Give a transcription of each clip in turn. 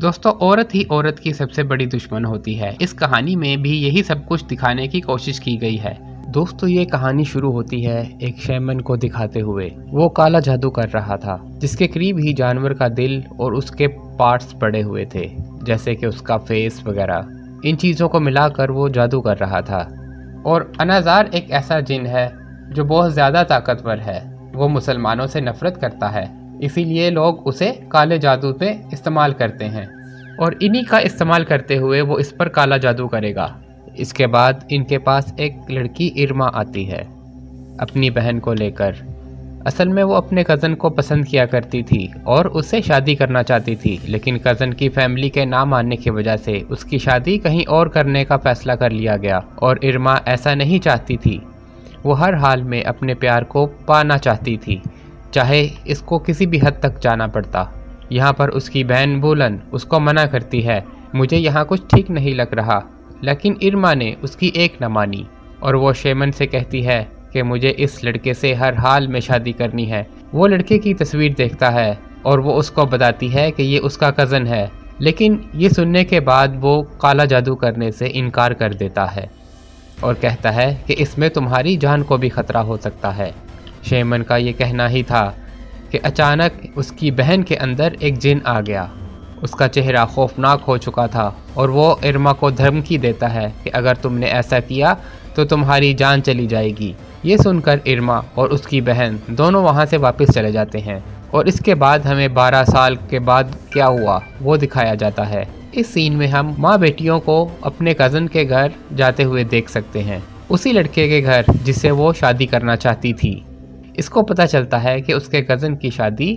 दोस्तों, औरत ही औरत की सबसे बड़ी दुश्मन होती है। इस कहानी में भी यही सब कुछ दिखाने की कोशिश की गई है। दोस्तों, ये कहानी शुरू होती है एक शैमन को दिखाते हुए। वो काला जादू कर रहा था, जिसके करीब ही जानवर का दिल और उसके पार्ट्स पड़े हुए थे, जैसे कि उसका फेस वगैरह। इन चीज़ों को मिलाकर वो जादू कर रहा था। और अनाजार एक ऐसा जिन है जो बहुत ज़्यादा ताकतवर है। वो मुसलमानों से नफरत करता है, इसीलिए लोग उसे काले जादू पे इस्तेमाल करते हैं और इन्हीं का इस्तेमाल करते हुए वो इस पर काला जादू करेगा। इसके बाद इनके पास एक लड़की इरमा आती है अपनी बहन को लेकर। असल में वो अपने कज़न को पसंद किया करती थी और उससे शादी करना चाहती थी, लेकिन कज़न की फैमिली के ना मानने की वजह से उसकी शादी कहीं और करने का फैसला कर लिया गया। और इरमा ऐसा नहीं चाहती थी। वो हर हाल में अपने प्यार को पाना चाहती थी, चाहे इसको किसी भी हद तक जाना पड़ता। यहाँ पर उसकी बहन बुलन उसको मना करती है, मुझे यहाँ कुछ ठीक नहीं लग रहा, लेकिन इरमा ने उसकी एक न मानी और वो शेमन से कहती है कि मुझे इस लड़के से हर हाल में शादी करनी है। वो लड़के की तस्वीर देखता है और वो उसको बताती है कि ये उसका कज़न है, लेकिन ये सुनने के बाद वो काला जादू करने से इनकार कर देता है और कहता है कि इसमें तुम्हारी जान को भी खतरा हो सकता है। शेमन का ये कहना ही था कि अचानक उसकी बहन के अंदर एक जिन आ गया। उसका चेहरा खौफनाक हो चुका था और वो इरमा को धमकी देता है कि अगर तुमने ऐसा किया तो तुम्हारी जान चली जाएगी। ये सुनकर इरमा और उसकी बहन दोनों वहाँ से वापस चले जाते हैं और इसके बाद हमें 12 साल के बाद क्या हुआ वो दिखाया जाता है। इस सीन में हम माँ बेटियों को अपने कज़न के घर जाते हुए देख सकते हैं, उसी लड़के के घर जिससे वो शादी करना चाहती थी। इसको पता चलता है कि उसके कज़न की शादी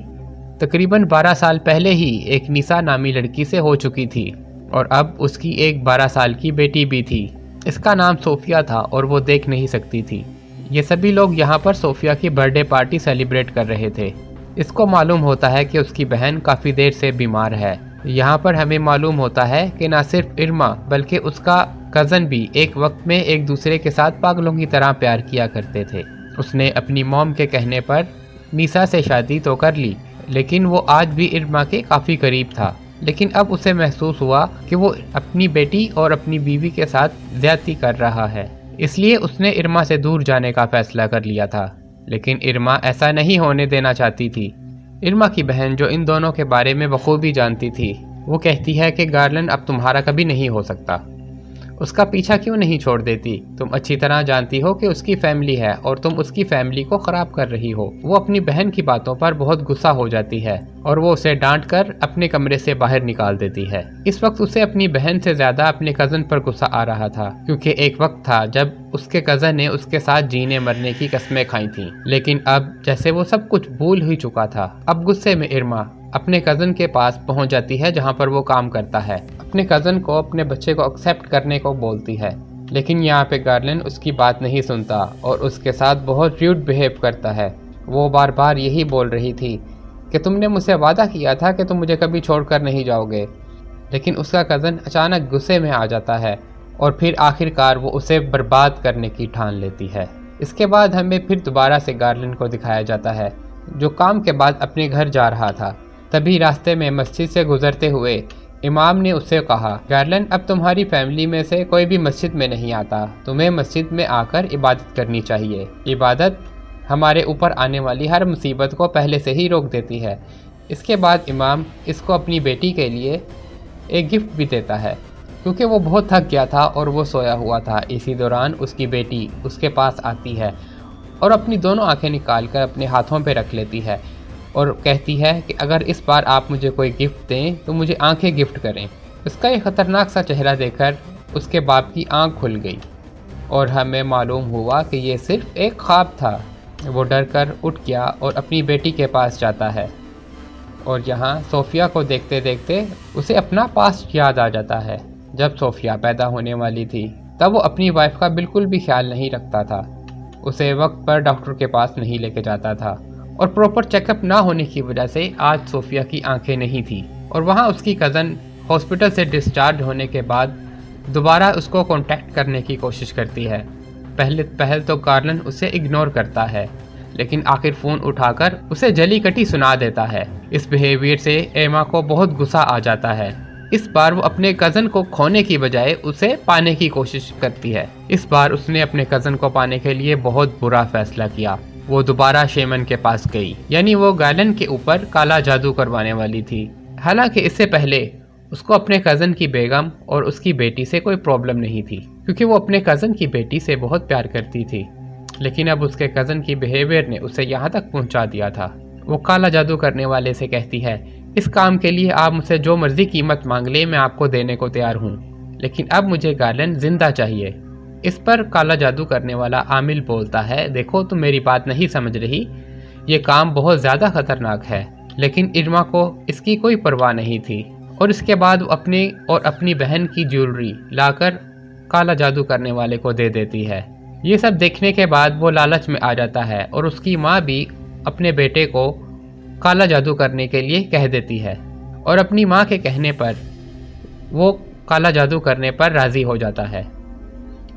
तकरीबन 12 साल पहले ही एक निसा नामी लड़की से हो चुकी थी और अब उसकी एक 12 साल की बेटी भी थी। इसका नाम सोफिया था और वो देख नहीं सकती थी। ये सभी लोग यहाँ पर सोफिया की बर्थडे पार्टी सेलिब्रेट कर रहे थे। इसको मालूम होता है कि उसकी बहन काफ़ी देर से बीमार है। यहाँ पर हमें मालूम होता है कि ना सिर्फ इरमा बल्कि उसका कज़न भी एक वक्त में एक दूसरे के साथ पागलों की तरह प्यार किया करते थे। उसने अपनी मॉम के कहने पर निसा से शादी तो कर ली, लेकिन वो आज भी इरमा के काफ़ी करीब था। लेकिन अब उसे महसूस हुआ कि वो अपनी बेटी और अपनी बीवी के साथ ज़्यादती कर रहा है, इसलिए उसने इरमा से दूर जाने का फ़ैसला कर लिया था। लेकिन इरमा ऐसा नहीं होने देना चाहती थी। इरमा की बहन, जो इन दोनों के बारे में बखूबी जानती थी, वो कहती है कि गार्लन अब तुम्हारा कभी नहीं हो सकता। उसका पीछा क्यों नहीं छोड़ देती? तुम अच्छी तरह जानती हो कि उसकी फैमिली है और तुम उसकी फैमिली को ख़राब कर रही हो। वो अपनी बहन की बातों पर बहुत गुस्सा हो जाती है और वो उसे डांट कर अपने कमरे से बाहर निकाल देती है। इस वक्त उसे अपनी बहन से ज़्यादा अपने कज़न पर गुस्सा आ रहा था, क्योंकि एक वक्त था जब उसके कज़न ने उसके साथ जीने मरने की कस्में खाई थी, लेकिन अब जैसे वो सब कुछ भूल ही चुका था। अब गुस्से में इरमा अपने कज़न के पास पहुंच जाती है जहां पर वो काम करता है। अपने कज़न को अपने बच्चे को एक्सेप्ट करने को बोलती है, लेकिन यहाँ पे गार्लन उसकी बात नहीं सुनता और उसके साथ बहुत र्यूड बिहेव करता है। वो बार बार यही बोल रही थी कि तुमने मुझसे वादा किया था कि तुम मुझे कभी छोड़कर नहीं जाओगे, लेकिन उसका कज़न अचानक गुस्से में आ जाता है और फिर आखिरकार वो उसे बर्बाद करने की ठान लेती है। इसके बाद हमें फिर दोबारा से गार्लन को दिखाया जाता है, जो काम के बाद अपने घर जा रहा था। तभी रास्ते में मस्जिद से गुजरते हुए इमाम ने उससे कहा, गार्लन, अब तुम्हारी फैमिली में से कोई भी मस्जिद में नहीं आता, तुम्हें मस्जिद में आकर इबादत करनी चाहिए। इबादत हमारे ऊपर आने वाली हर मुसीबत को पहले से ही रोक देती है। इसके बाद इमाम इसको अपनी बेटी के लिए एक गिफ्ट भी देता है, क्योंकि वो बहुत थक गया था और वो सोया हुआ था। इसी दौरान उसकी बेटी उसके पास आती है और अपनी दोनों आंखें निकाल कर अपने हाथों पे रख लेती है और कहती है कि अगर इस बार आप मुझे कोई गिफ्ट दें तो मुझे आंखें गिफ्ट करें। उसका ये ख़तरनाक सा चेहरा देखकर उसके बाप की आंख खुल गई और हमें मालूम हुआ कि ये सिर्फ एक ख्वाब था। वो डर कर उठ गया और अपनी बेटी के पास जाता है और यहाँ सोफिया को देखते देखते उसे अपना पास्ट याद आ जाता है। जब सोफिया पैदा होने वाली थी तब वो अपनी वाइफ का बिल्कुल भी ख्याल नहीं रखता था, उसे वक्त पर डॉक्टर के पास नहीं लेके जाता था और प्रॉपर चेकअप ना होने की वजह से आज सोफिया की आंखें नहीं थी। और वहाँ उसकी कज़न हॉस्पिटल से डिस्चार्ज होने के बाद दोबारा उसको कांटेक्ट करने की कोशिश करती है। पहल तो गार्लन उसे इग्नोर करता है, लेकिन आखिर फ़ोन उठाकर उसे जली कटी सुना देता है। इस बिहेवियर से एमा को बहुत गुस्सा आ जाता है इस बार वो अपने कज़न को खोने की बजाय उसे पाने की कोशिश करती है। इस बार उसने अपने कज़न को पाने के लिए बहुत बुरा फैसला किया। वो दोबारा शेमन के पास गई, यानी वो गैलन के ऊपर काला जादू करवाने वाली थी। हालांकि इससे पहले उसको अपने कज़न की बेगम और उसकी बेटी से कोई प्रॉब्लम नहीं थी, क्योंकि वो अपने कज़न की बेटी से बहुत प्यार करती थी। लेकिन अब उसके कज़न की बिहेवियर ने उसे यहाँ तक पहुँचा दिया था। वो काला जादू करने वाले से कहती है, इस काम के लिए आप मुझसे जो मर्जी कीमत मांग ले, मैं आपको देने को तैयार हूँ, लेकिन अब मुझे गैलन जिंदा चाहिए। इस पर काला जादू करने वाला आमिल बोलता है, देखो तुम मेरी बात नहीं समझ रही, ये काम बहुत ज़्यादा खतरनाक है। लेकिन इरमा को इसकी कोई परवाह नहीं थी और इसके बाद वो अपने और अपनी बहन की ज्वेलरी लाकर काला जादू करने वाले को दे देती है। ये सब देखने के बाद वो लालच में आ जाता है और उसकी माँ भी अपने बेटे को काला जादू करने के लिए कह देती है और अपनी माँ के कहने पर वो काला जादू करने पर राज़ी हो जाता है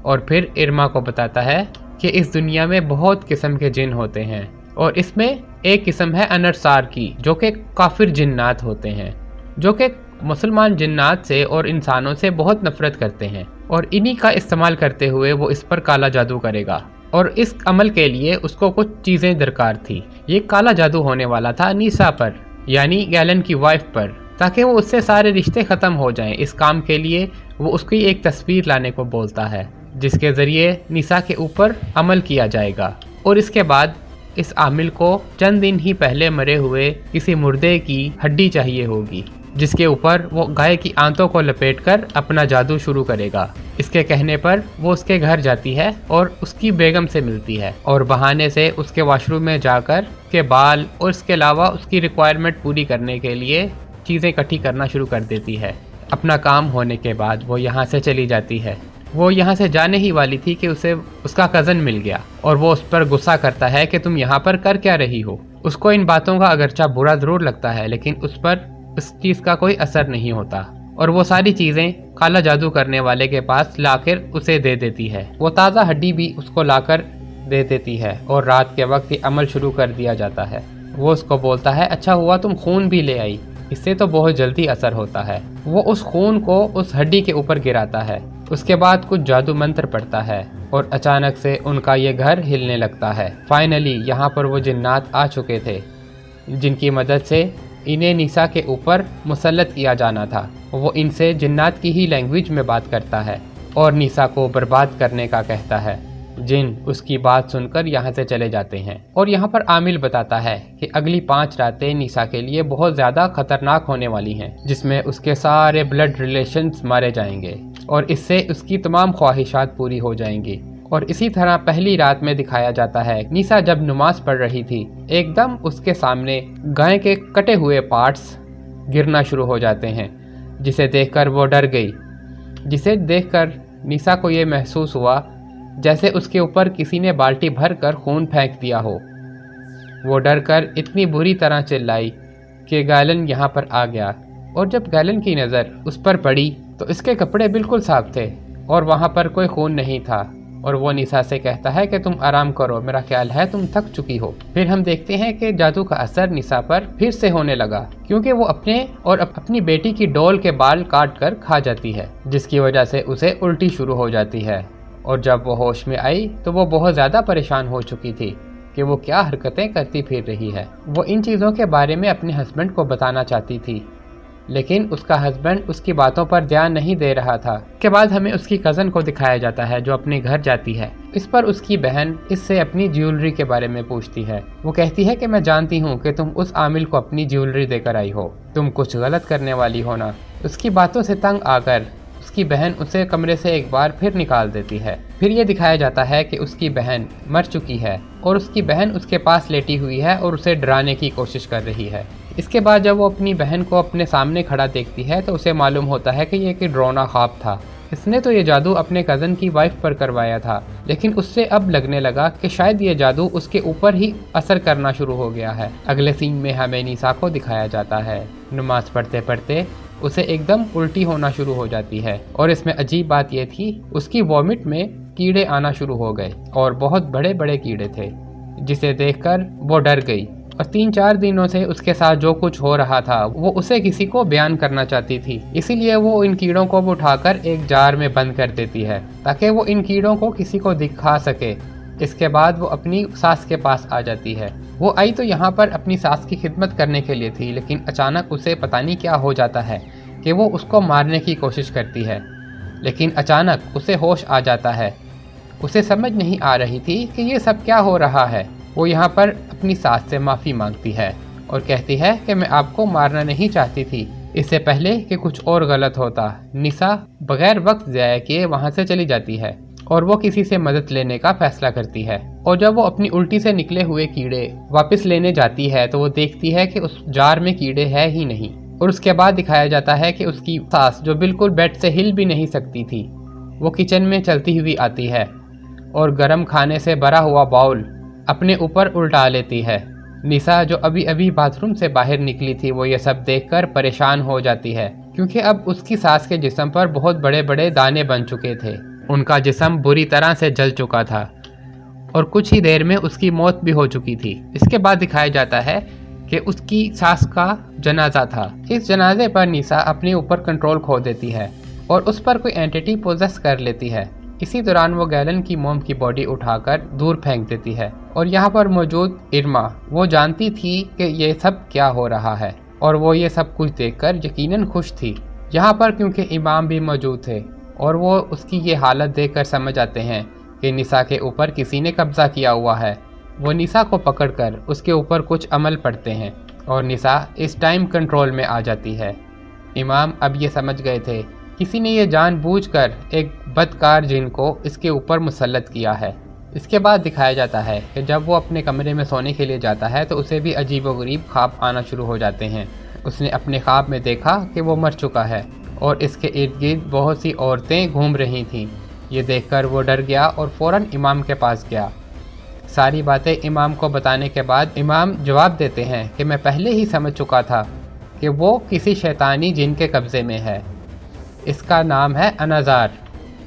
और फिर इरमा को बताता है कि इस दुनिया में बहुत किस्म के जिन होते हैं और इसमें एक किस्म है अनरसार की, जो कि काफिर जिन्नात होते हैं, जो कि मुसलमान जिन्नात से और इंसानों से बहुत नफरत करते हैं और इन्हीं का इस्तेमाल करते हुए वो इस पर काला जादू करेगा। और इस अमल के लिए उसको कुछ चीज़ें दरकार थी। ये काला जादू होने वाला था नीसा पर, यानी गैलन की वाइफ पर, ताकि वो उससे सारे रिश्ते ख़त्म हो जाएं। इस काम के लिए वो उसकी एक तस्वीर लाने को बोलता है, जिसके ज़रिए नीसा के ऊपर अमल किया जाएगा। और इसके बाद इस आमिल को चंद दिन ही पहले मरे हुए किसी मुर्दे की हड्डी चाहिए होगी, जिसके ऊपर वो गाय की आंतों को लपेटकर अपना जादू शुरू करेगा। इसके कहने पर वो उसके घर जाती है और उसकी बेगम से मिलती है और बहाने से उसके वॉशरूम में जाकर के बाल और इसके अलावा उसकी रिक्वायरमेंट पूरी करने के लिए चीज़ें इकट्ठी करना शुरू कर देती है। अपना काम होने के बाद वो यहाँ से चली जाती है। वो यहाँ से जाने ही वाली थी कि उसे उसका कज़न मिल गया और वो उस पर गुस्सा करता है कि तुम यहाँ पर कर क्या रही हो। उसको इन बातों का अगरचा बुरा ज़रूर लगता है, लेकिन उस पर इस चीज़ का कोई असर नहीं होता और वो सारी चीज़ें काला जादू करने वाले के पास लाकर उसे दे देती है। वो ताज़ा हड्डी भी उसको लाकर दे देती है और रात के वक्त ये अमल शुरू कर दिया जाता है। वो उसको बोलता है, अच्छा हुआ तुम खून भी ले आई, इससे तो बहुत जल्दी असर होता है। वो उस खून को उस हड्डी के ऊपर गिराता है। उसके बाद कुछ जादू मंत्र पढ़ता है और अचानक से उनका ये घर हिलने लगता है। फाइनली यहाँ पर वो जिन्नात आ चुके थे, जिनकी मदद से इन्हें नीसा के ऊपर मुसल्लत किया जाना था। वो इनसे जिन्नात की ही लैंग्वेज में बात करता है और नीसा को बर्बाद करने का कहता है। जिन उसकी बात सुनकर यहाँ से चले जाते हैं और यहाँ पर आमिल बताता है कि अगली 5 रातें नीसा के लिए बहुत ज़्यादा खतरनाक होने वाली हैं, जिसमें उसके सारे ब्लड रिलेशंस मारे जाएंगे और इससे उसकी तमाम ख्वाहिशात पूरी हो जाएंगी। और इसी तरह पहली रात में दिखाया जाता है नीसा जब नमाज पढ़ रही थी, एकदम उसके सामने गाय के कटे हुए पार्ट्स गिरना शुरू हो जाते हैं, जिसे देखकर वो डर गई। जिसे देखकर नीसा को ये महसूस हुआ जैसे उसके ऊपर किसी ने बाल्टी भर कर खून फेंक दिया हो। वो डर कर इतनी बुरी तरह चिल्लाई कि गैलन यहाँ पर आ गया और जब गैलन की नज़र उस पर पड़ी तो इसके कपड़े बिल्कुल साफ थे और वहाँ पर कोई खून नहीं था। और वो नीसा से कहता है कि तुम आराम करो, मेरा ख्याल है तुम थक चुकी हो। फिर हम देखते हैं कि जादू का असर नीसा पर फिर से होने लगा, क्योंकि वो अपने और अपनी बेटी की डोल के बाल काट कर खा जाती है, जिसकी वजह से उसे उल्टी शुरू हो जाती है। और जब वो होश में आई तो वो बहुत ज़्यादा परेशान हो चुकी थी कि वो क्या हरकतें करती फिर रही है। वो इन चीज़ों के बारे में अपने हस्बैंड को बताना चाहती थी, लेकिन उसका हस्बैंड उसकी बातों पर ध्यान नहीं दे रहा था। के बाद हमें उसकी कज़न को दिखाया जाता है जो अपने घर जाती है। इस पर उसकी बहन इससे अपनी ज्वेलरी के बारे में पूछती है। वो कहती है कि मैं जानती हूँ कि तुम उस आमिल को अपनी ज्वेलरी देकर आई हो, तुम कुछ गलत करने वाली हो ना। उसकी बातों से तंग आकर उसकी बहन उसे कमरे से एक बार फिर निकाल देती है। फिर ये दिखाया जाता है कि उसकी बहन मर चुकी है और उसकी बहन उसके पास लेटी हुई है और उसे डराने की कोशिश कर रही है। इसके बाद जब वो अपनी बहन को अपने सामने खड़ा देखती है तो उसे मालूम होता है कि ये एक डरावना ख्वाब था। इसने तो ये जादू अपने कज़न की वाइफ पर करवाया था, लेकिन उससे अब लगने लगा कि शायद ये जादू उसके ऊपर ही असर करना शुरू हो गया है। अगले सीन में हमें नीसा को दिखाया जाता है। नमाज पढ़ते पढ़ते उसे एकदम उल्टी होना शुरू हो जाती है और इसमें अजीब बात यह थी उसकी वॉमिट में कीड़े आना शुरू हो गए और बहुत बड़े बड़े कीड़े थे, जिसे देखकर वो डर गई और 3-4 दिनों से उसके साथ जो कुछ हो रहा था वो उसे किसी को बयान करना चाहती थी। इसीलिए वो इन कीड़ों को उठाकर एक जार में बंद कर देती है ताकि वो इन कीड़ों को किसी को दिखा सके। इसके बाद वो अपनी सास के पास आ जाती है। वो आई तो यहाँ पर अपनी सास की खिदमत करने के लिए थी, लेकिन अचानक उसे पता नहीं क्या हो जाता है कि वो उसको मारने की कोशिश करती है। लेकिन अचानक उसे होश आ जाता है। उसे समझ नहीं आ रही थी कि ये सब क्या हो रहा है। वो यहाँ पर अपनी सास से माफ़ी मांगती है और कहती है कि मैं आपको मारना नहीं चाहती थी, इससे पहले कि कुछ और गलत होता। निसा बगैर वक्त ज़ाया किए वहाँ से चली जाती है और वो किसी से मदद लेने का फैसला करती है। और जब वो अपनी उल्टी से निकले हुए कीड़े वापस लेने जाती है तो वो देखती है कि उस जार में कीड़े हैं ही नहीं। और उसके बाद दिखाया जाता है कि उसकी सास, जो बिल्कुल बेड से हिल भी नहीं सकती थी, वो किचन में चलती हुई आती है और गर्म खाने से भरा हुआ बाउल अपने ऊपर उल्टा लेती है। निसा, जो अभी अभी बाथरूम से बाहर निकली थी, वो ये सब देखकर परेशान हो जाती है क्योंकि अब उसकी सास के जिस्म पर बहुत बड़े बड़े दाने बन चुके थे। उनका जिस्म बुरी तरह से जल चुका था और कुछ ही देर में उसकी मौत भी हो चुकी थी। इसके बाद दिखाया जाता है कि उसकी सास का जनाजा था। इस जनाजे पर निसा अपने ऊपर कंट्रोल खो देती है और उस पर कोई एंटिटी पोजेस कर लेती है। इसी दौरान वो गैलन की मोम की बॉडी उठाकर दूर फेंक देती है और यहाँ पर मौजूद इरमा, वो जानती थी कि ये सब क्या हो रहा है और वो ये सब कुछ देखकर यकीनन खुश थी। यहाँ पर क्योंकि इमाम भी मौजूद थे और वो उसकी ये हालत देखकर समझ आते हैं कि निसा के ऊपर किसी ने कब्जा किया हुआ है। वो निसा को पकड़कर उसके ऊपर कुछ अमल पढ़ते हैं और निसा इस टाइम कंट्रोल में आ जाती है। इमाम अब ये समझ गए थे किसी ने ये जानबूझकर एक बदकार जिन को इसके ऊपर मुसल्लत किया है। इसके बाद दिखाया जाता है कि जब वो अपने कमरे में सोने के लिए जाता है तो उसे भी अजीबोगरीब ख्वाब आना शुरू हो जाते हैं। उसने अपने ख्वाब में देखा कि वो मर चुका है और इसके इर्द गिर्द बहुत सी औरतें घूम रही थीं। ये देखकर वो डर गया और फ़ौरन इमाम के पास गया। सारी बातें इमाम को बताने के बाद इमाम जवाब देते हैं कि मैं पहले ही समझ चुका था कि वो किसी शैतानी जिन के कब्ज़े में है। इसका नाम है अनाज़ार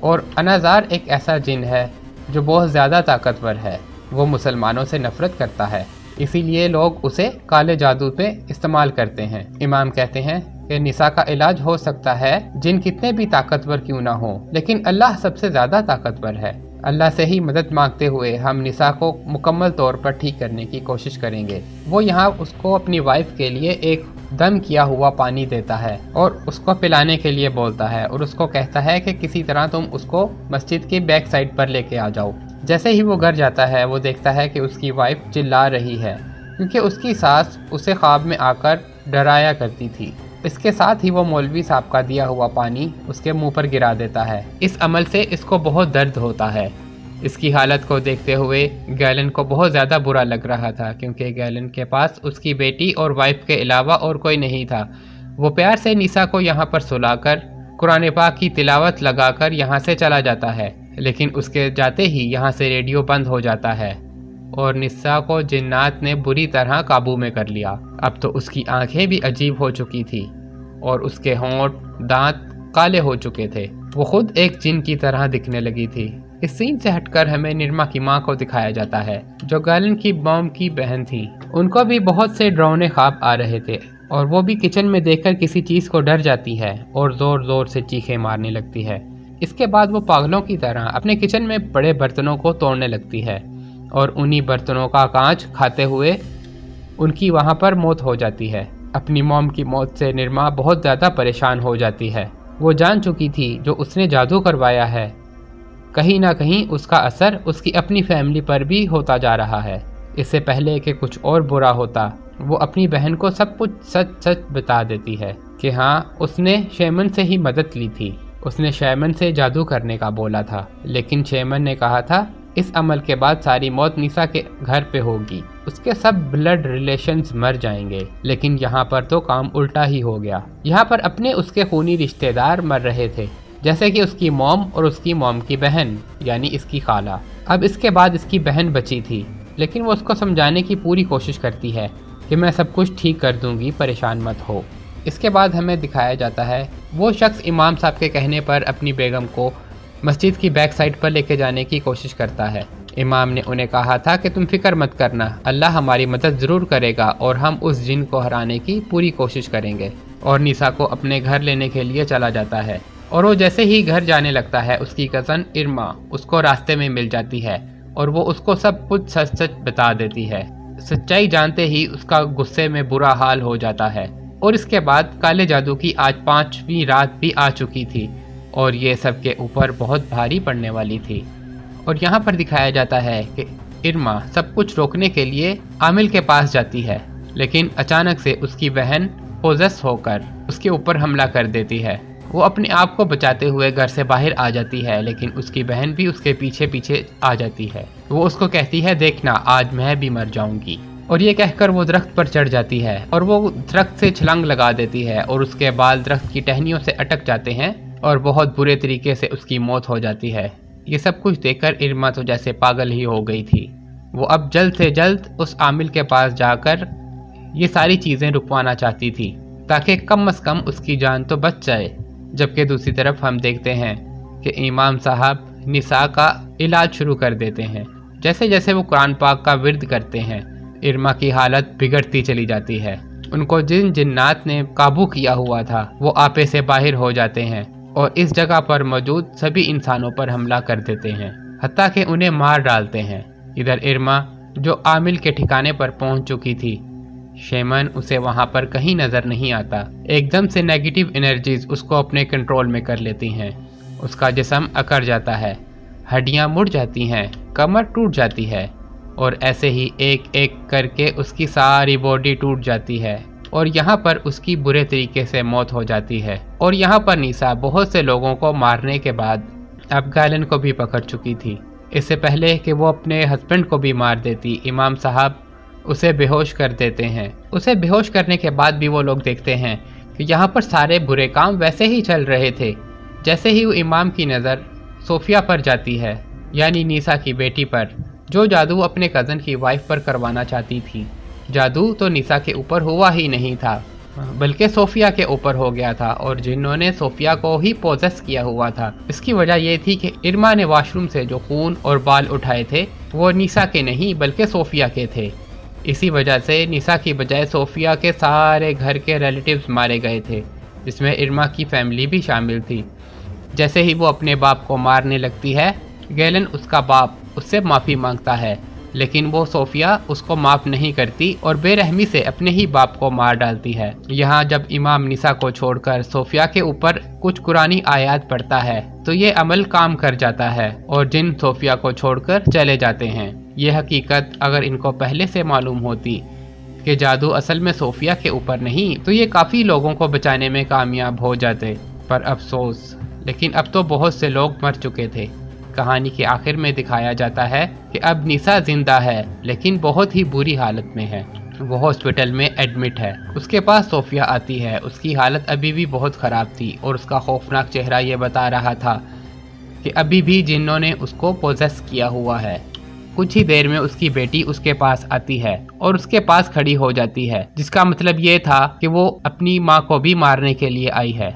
और अनाज़ार एक ऐसा जिन है जो बहुत ज़्यादा ताकतवर है। वो मुसलमानों से नफ़रत करता है, इसीलिए लोग उसे काले जादू पे इस्तेमाल करते हैं। इमाम कहते हैं कि निसा का इलाज हो सकता है, जिन कितने भी ताकतवर क्यों ना हो, लेकिन अल्लाह सबसे ज़्यादा ताकतवर है। अल्लाह से ही मदद मांगते हुए हम निसा को मुकम्मल तौर पर ठीक करने की कोशिश करेंगे। वो यहाँ उसको अपनी वाइफ के लिए एक दम किया हुआ पानी देता है और उसको पिलाने के लिए बोलता है और उसको कहता है कि किसी तरह तुम उसको मस्जिद की बैक साइड पर लेके आ जाओ। जैसे ही वो घर जाता है वो देखता है कि उसकी वाइफ चिल्ला रही है क्योंकि उसकी सास उसे ख्वाब में आकर डराया करती थी। इसके साथ ही वो मौलवी साहब का दिया हुआ पानी उसके मुंह पर गिरा देता है। इस अमल से इसको बहुत दर्द होता है। इसकी हालत को देखते हुए गैलन को बहुत ज़्यादा बुरा लग रहा था क्योंकि गैलन के पास उसकी बेटी और वाइफ के अलावा और कोई नहीं था। वो प्यार से निसा को यहाँ पर सुलाकर कुरान पाक की तिलावत लगाकर यहाँ से चला जाता है, लेकिन उसके जाते ही यहाँ से रेडियो बंद हो जाता है और निसा को जिन्नात ने बुरी तरह काबू में कर लिया। अब तो उसकी आंखें भी अजीब हो चुकी थी और उसके होंठ दांत काले हो चुके थे। वो खुद एक जिन की तरह दिखने लगी थी। इस सीन से हटकर हमें निरमा की मां को दिखाया जाता है जो गैलन की मॉम की बहन थी। उनको भी बहुत से डरावने ख्वाब आ रहे थे और वो भी किचन में देखकर किसी चीज़ को डर जाती है और ज़ोर ज़ोर से चीखें मारने लगती है। इसके बाद वो पागलों की तरह अपने किचन में बड़े बर्तनों को तोड़ने लगती है और उन्हीं बर्तनों का कांच खाते हुए उनकी वहाँ पर मौत हो जाती है। अपनी मॉम की मौत से निरमा बहुत ज़्यादा परेशान हो जाती है। वो जान चुकी थी जो उसने जादू करवाया है कहीं ना कहीं उसका असर उसकी अपनी फैमिली पर भी होता जा रहा है। इससे पहले कि कुछ और बुरा होता, वो अपनी बहन को सब कुछ सच सच बता देती है कि हाँ, उसने शैमन से ही मदद ली थी। उसने शैमन से जादू करने का बोला था, लेकिन शैमन ने कहा था इस अमल के बाद सारी मौत निसा के घर पे होगी, उसके सब ब्लड रिलेशंस मर जाएंगे। लेकिन यहाँ पर तो काम उल्टा ही हो गया। यहाँ पर अपने उसके खूनी रिश्तेदार मर रहे थे, जैसे कि उसकी मॉम और उसकी मॉम की बहन यानी इसकी खाला। अब इसके बाद इसकी बहन बची थी, लेकिन वो उसको समझाने की पूरी कोशिश करती है कि मैं सब कुछ ठीक कर दूंगी, परेशान मत हो। इसके बाद हमें दिखाया जाता है वो शख्स इमाम साहब के कहने पर अपनी बेगम को मस्जिद की बैक साइड पर लेके जाने की कोशिश करता है। امام نے انہیں کہا تھا کہ تم فکر مت کرنا، اللہ ہماری مدد ضرور کرے گا اور ہم اس جن کو ہرانے کی پوری کوشش کریں گے۔ اور نیسا کو اپنے گھر لینے کے لیے چلا جاتا ہے، اور وہ جیسے ہی گھر جانے لگتا ہے اس کی کزن ارما اس کو راستے میں مل جاتی ہے اور وہ اس کو سب کچھ سچ سچ بتا دیتی ہے۔ سچائی جانتے ہی اس کا غصے میں برا حال ہو جاتا ہے، اور اس کے بعد کالے جادو کی آج 5ویں رات بھی آ چکی تھی اور یہ سب کے اوپر بہت بھاری پڑنے والی تھی۔ اور یہاں پر دکھایا جاتا ہے کہ ارما سب کچھ روکنے کے لیے عامل کے پاس جاتی ہے، لیکن اچانک سے اس کی بہن پوزس ہو کر اس کے اوپر حملہ کر دیتی ہے۔ وہ اپنے آپ کو بچاتے ہوئے گھر سے باہر آ جاتی ہے، لیکن اس کی بہن بھی اس کے پیچھے پیچھے آ جاتی ہے۔ وہ اس کو کہتی ہے دیکھنا آج میں بھی مر جاؤں گی، اور یہ کہہ کر وہ درخت پر چڑھ جاتی ہے اور وہ درخت سے چھلانگ لگا دیتی ہے اور اس کے بال درخت کی ٹہنیوں سے اٹک جاتے ہیں اور بہت برے طریقے سے اس کی موت ہو جاتی ہے۔ یہ سب کچھ دیکھ کر ارما تو جیسے پاگل ہی ہو گئی تھی۔ وہ اب جلد سے جلد اس عامل کے پاس جا کر یہ ساری چیزیں رکوانا چاہتی تھی تاکہ کم از کم اس کی جان تو بچ جائے۔ جبکہ دوسری طرف ہم دیکھتے ہیں کہ امام صاحب نساء کا علاج شروع کر دیتے ہیں۔ جیسے جیسے وہ قرآن پاک کا ورد کرتے ہیں ارما کی حالت بگڑتی چلی جاتی ہے۔ ان کو جن جنات نے قابو کیا ہوا تھا وہ آپے سے باہر ہو جاتے ہیں اور اس جگہ پر موجود سبھی انسانوں پر حملہ کر دیتے ہیں، حتیٰ کہ انہیں مار ڈالتے ہیں۔ ادھر ارما جو عامل کے ٹھکانے پر پہنچ چکی تھی، شیمن اسے وہاں پر کہیں نظر نہیں آتا۔ ایک دم سے نیگیٹو انرجیز اس کو اپنے کنٹرول میں کر لیتی ہیں۔ اس کا جسم اکڑ جاتا ہے، ہڈیاں مڑ جاتی ہیں، کمر ٹوٹ جاتی ہے، اور ایسے ہی ایک ایک کر کے اس کی ساری باڈی ٹوٹ جاتی ہے، اور یہاں پر اس کی برے طریقے سے موت ہو جاتی ہے۔ اور یہاں پر نیسا بہت سے لوگوں کو مارنے کے بعد اب گائلن کو بھی پکڑ چکی تھی۔ اس سے پہلے کہ وہ اپنے ہسبینڈ کو بھی مار دیتی، امام صاحب اسے بے ہوش کر دیتے ہیں۔ اسے بے ہوش کرنے کے بعد بھی وہ لوگ دیکھتے ہیں کہ یہاں پر سارے برے کام ویسے ہی چل رہے تھے۔ جیسے ہی وہ امام کی نظر صوفیہ پر جاتی ہے، یعنی نیسا کی بیٹی پر، جو جادو اپنے کزن کی وائف پر کروانا چاہتی تھی۔ جادو تو نیسا کے اوپر ہوا ہی نہیں تھا، بلکہ صوفیہ کے اوپر ہو گیا تھا، اور جنہوں نے صوفیہ کو ہی پوزس کیا ہوا تھا۔ اس کی وجہ یہ تھی کہ ارما نے واش روم سے جو خون اور بال اٹھائے تھے وہ نیسا کے نہیں بلکہ صوفیہ کے تھے۔ اسی وجہ سے نیسا کی بجائے صوفیہ کے سارے گھر کے ریلیٹیوز مارے گئے تھے، جس میں ارما کی فیملی بھی شامل تھی۔ جیسے ہی وہ اپنے باپ کو مارنے لگتی ہے، گیلن اس کا باپ اس سے معافی مانگتا ہے، لیکن وہ صوفیہ اس کو معاف نہیں کرتی اور بے رحمی سے اپنے ہی باپ کو مار ڈالتی ہے۔ یہاں جب امام نیسا کو چھوڑ کر صوفیہ کے اوپر کچھ قرآنی آیات پڑھتا ہے تو یہ عمل کام کر جاتا ہے اور جن صوفیہ کو چھوڑ کر چلے جاتے ہیں۔ یہ حقیقت اگر ان کو پہلے سے معلوم ہوتی کہ جادو اصل میں صوفیہ کے اوپر نہیں تو یہ کافی لوگوں کو بچانے میں کامیاب ہو جاتے، پر افسوس، لیکن اب تو بہت سے لوگ مر چکے تھے۔ کہانی کے آخر میں دکھایا جاتا ہے کہ اب نیسا زندہ ہے لیکن بہت ہی بری حالت میں ہے۔ وہ ہاسپٹل میں ایڈمٹ ہے۔ اس کے پاس صوفیہ آتی ہے۔ اس کی حالت ابھی بھی بہت خراب تھی اور اس کا خوفناک چہرہ یہ بتا رہا تھا کہ ابھی بھی جنوں نے اس کو پوزیس کیا ہوا ہے۔ کچھ ہی دیر میں اس کی بیٹی اس کے پاس آتی ہے اور اس کے پاس کھڑی ہو جاتی ہے، جس کا مطلب یہ تھا کہ وہ اپنی ماں کو بھی مارنے کے لیے آئی ہے۔